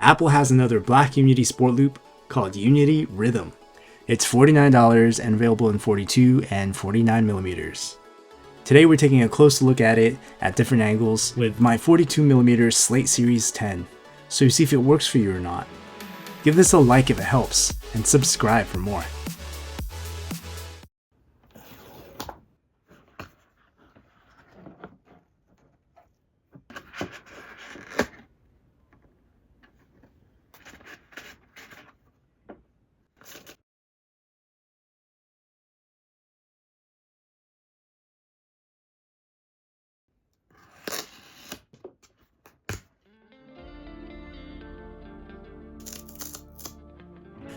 Apple has another black Unity sport loop called Unity Rhythm. It's $49 and available in 42 and 49 millimeters. Today we're taking a close look at it at different angles with my 42mm Slate Series 10, so you see if it works for you or not. Give this a like if it helps, and subscribe for more.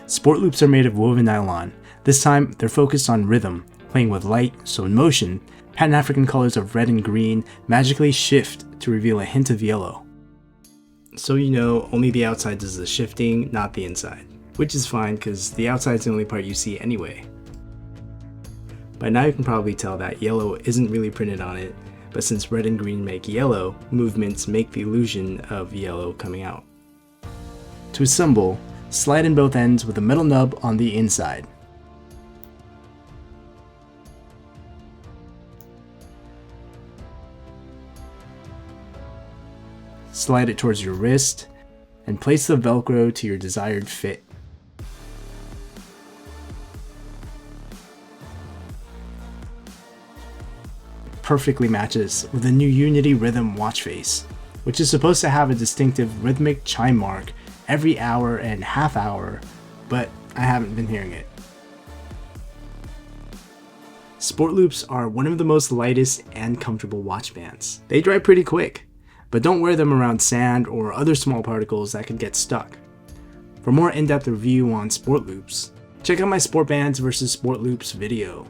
Sport loops are made of woven nylon. This time, they're focused on rhythm, playing with light, so in motion, Pan-African colors of red and green magically shift to reveal a hint of yellow. So you know, only the outside does the shifting, not the inside. Which is fine, because the outside's the only part you see anyway. By now you can probably tell that yellow isn't really printed on it, but since red and green make yellow, movements make the illusion of yellow coming out. To assemble, slide in both ends with a metal nub on the inside. Slide it towards your wrist and place the Velcro to your desired fit. Perfectly matches with the new Unity Rhythm watch face, which is supposed to have a distinctive rhythmic chime mark every hour and half hour, but I haven't been hearing it. Sport loops are one of the most lightest and comfortable watch bands. They dry pretty quick, but don't wear them around sand or other small particles that could get stuck. For more in-depth review on sport loops, check out my sport bands versus sport loops video.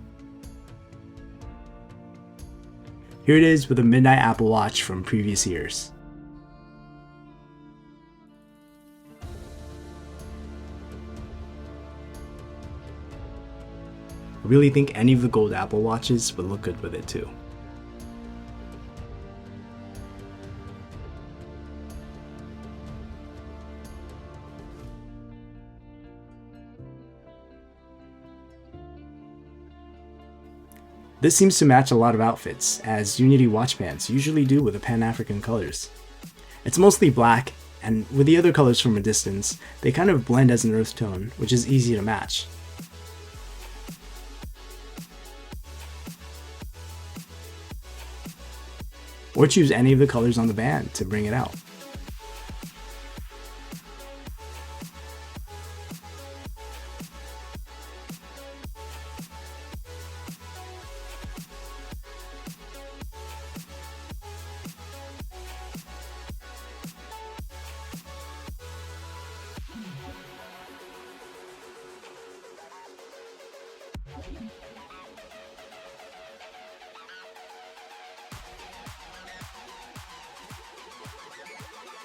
Here it is with a Midnight Apple Watch from previous years. I really think any of the gold Apple Watches would look good with it too. This seems to match a lot of outfits, as Unity watch bands usually do with the Pan-African colors. It's mostly black, and with the other colors from a distance, they kind of blend as an earth tone, which is easy to match. Or choose any of the colors on the band to bring it out.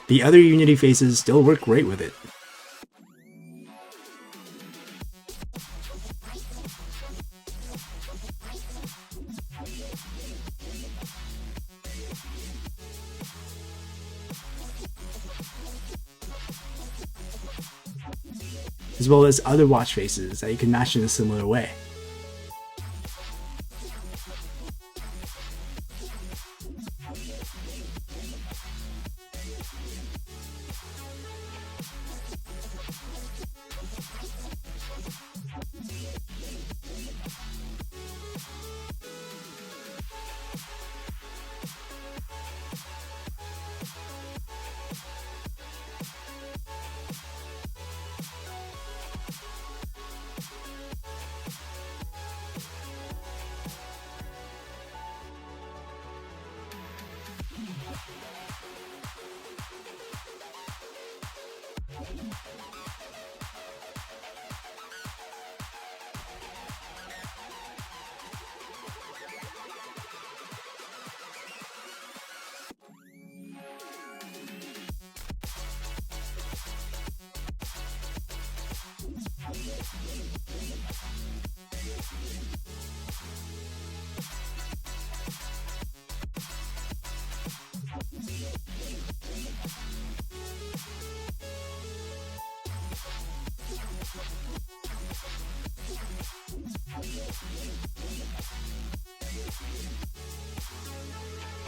The other Unity faces still work great with it. As well as other watch faces that you can match in a similar way.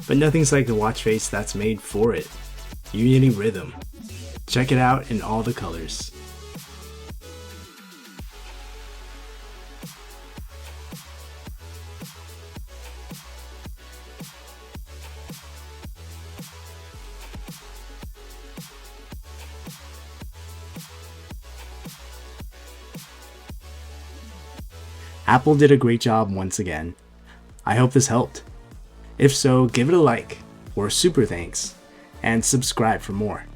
But nothing's like the watch face that's made for it. Unity Rhythm. Check it out in all the colors. Apple did a great job once again. I hope this helped. If so, give it a like, or a super thanks, and subscribe for more.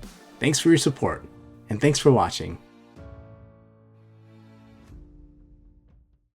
Thanks for your support, and thanks for watching.